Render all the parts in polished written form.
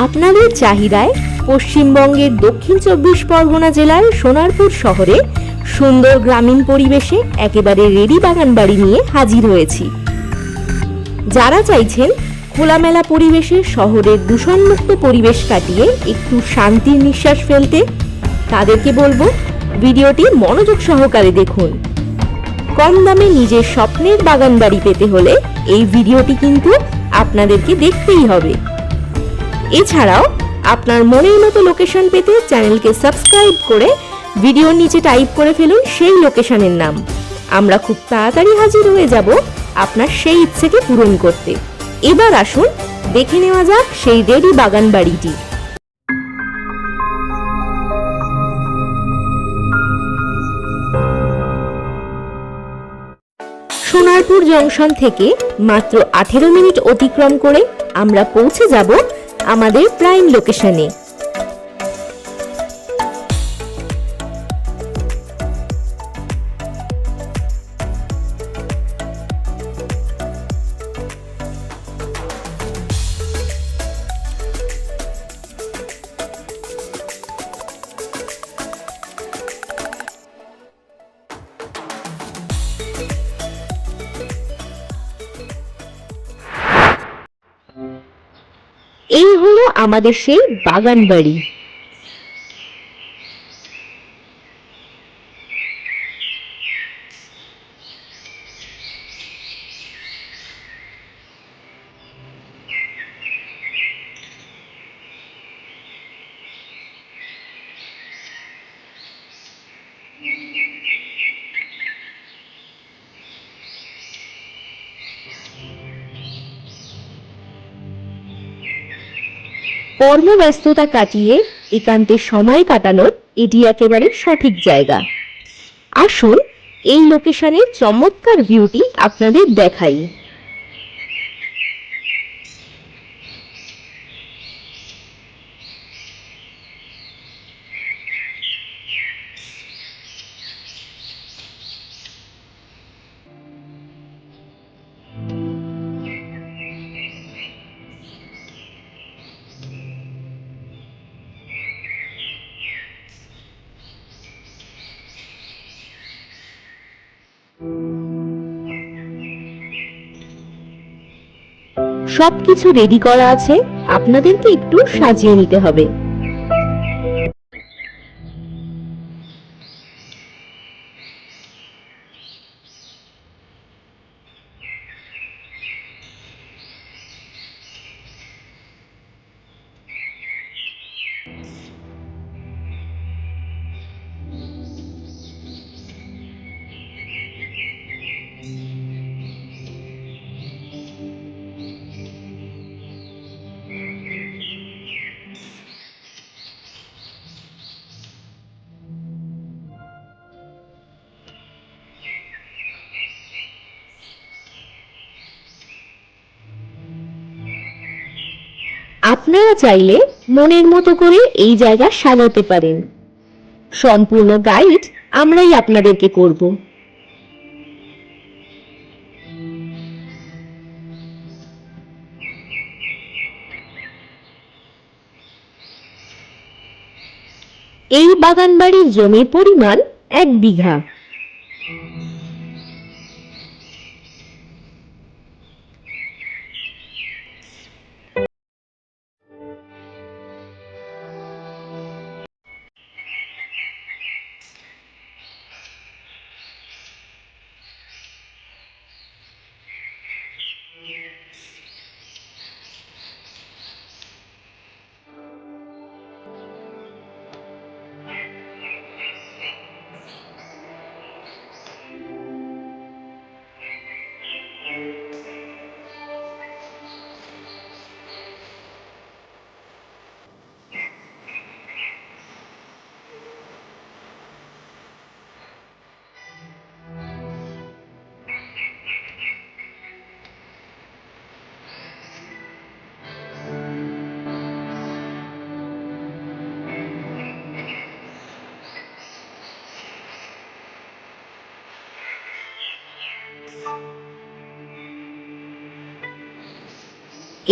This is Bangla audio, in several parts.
আপনাদের চাহিদায় পশ্চিমবঙ্গের দক্ষিণ ২৪ পরগনা জেলার সোনারপুর শহরে সুন্দর গ্রামীণ পরিবেশে একেবারে রেডি বাগান বাড়ি নিয়ে হাজির হয়েছি। যারা চাইছেন খোলামেলা পরিবেশে শহরের দূষণমুক্ত পরিবেশ কাটিয়ে একটু শান্তির নিঃশ্বাস ফেলতে, তাদেরকে বলবো ভিডিওটি মনোযোগ সহকারে দেখুন। কম দামে নিজের স্বপ্নের বাগান বাড়ি পেতে হলে এই ভিডিওটি কিন্তু আপনাদেরকে দেখতেই হবে। এছাড়াও আপনার মনের মতো লোকেশন পেতে চ্যানেলকে সাবস্ক্রাইব করে ভিডিওর নিচে টাইপ করে ফেলুন সেই লোকেশনের নাম। আমরা খুব তাড়াতাড়ি হাজির হয়ে যাব আপনার সেই ইচ্ছেকে পূরণ করতে। এবার আসুন দেখে নেওয়া যাক সেই রেডি বাগান বাড়িটি। সোনারপুর জংশন থেকে মাত্র 18 মিনিট অতিক্রম করে আমরা পৌঁছে যাব আমাদের প্রাইম লোকেশনে। এই হলো আমাদের সেই বাগান বাড়ি। কর্মব্যস্ততা কাটিয়ে একান্তে সময় কাটানোর এটি একেবারে সঠিক জায়গা। আসুন এই লোকেশনের চমৎকার ভিউটি আপনাদের দেখাই। সবকিছু রেডি করা আছে, আপনাদেরকে একটু সাজিয়ে নিতে হবে। আপনারা চাইলে মনের মতো করে এই জায়গা সাজাতে পারেন। সম্পূর্ণ গাইড আমরাই আপনাদেরকে করব। এই বাগান বাড়ির জমির পরিমাণ 1 বিঘা।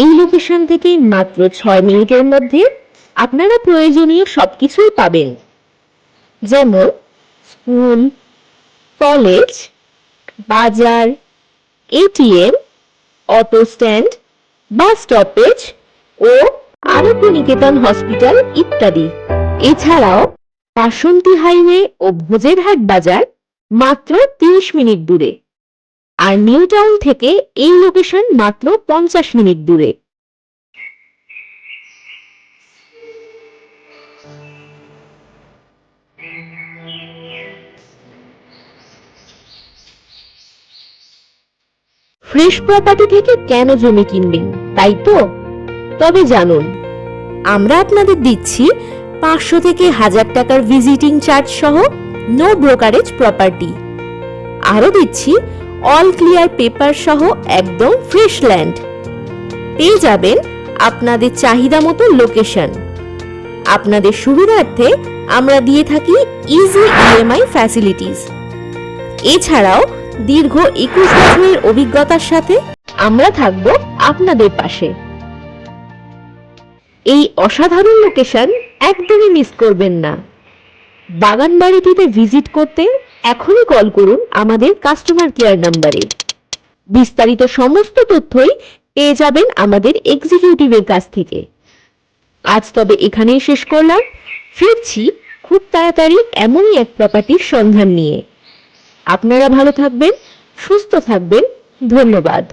এই লোকেশন থেকে মাত্র 6 মিনিটের মধ্যে আপনারা প্রয়োজনীয় সবকিছুই পাবেন, যেমন স্কুল, কলেজ, বাজার, ATM, auto stand, bus stoppage ও আরতি নিকেতন হসপিটাল ইত্যাদি। এছাড়াও বাসন্তী হাইওয়ে ও ভোজেরহাট বাজার মাত্র 30 মিনিট দূরে। আর নিউ টাউন থেকে এই লোকেশন মাত্র 50 মিনিট দূরে। ফ্রেশ প্রপার্টি থেকে কেন জমি কিনবেন, তাই তো? তবে জানুন, আমরা আপনাদের দিচ্ছি 500 থেকে 1000 টাকার ভিজিটিং চার্জ সহ নো ব্রোকারেজ প্রপার্টি। আরো দিচ্ছি অল ক্লিয়ার পেপার সহ একদম ফ্রেশ ল্যান্ড। পেয়ে যাবেন আপনাদের চাহিদা মতো লোকেশন। আপনাদের সুবিধার্থে আমরা দিয়ে থাকি ইজি ইএমআই ফ্যাসিলিটিস। এছাড়াও দীর্ঘ 21 বছরের অভিজ্ঞতার সাথে আমরা থাকব আপনাদের পাশে। এই অসাধারণ লোকেশন একদমই মিস করবেন না। বাগানবাড়িটিতে ভিজিট করতে এখনই কল করুন আমাদের কাস্টমার কেয়ার নাম্বারে। বিস্তারিত সমস্ত তথ্যই পেয়ে যাবেন আমাদের এক্সিকিউটিভের কাছ থেকে। আজ তবে এখানেই শেষ করলাম। ফিরছি খুব তাড়াতাড়ি এমনই এক প্রপার্টির সন্ধান নিয়ে। আপনারা ভালো থাকবেন, সুস্থ থাকবেন। ধন্যবাদ।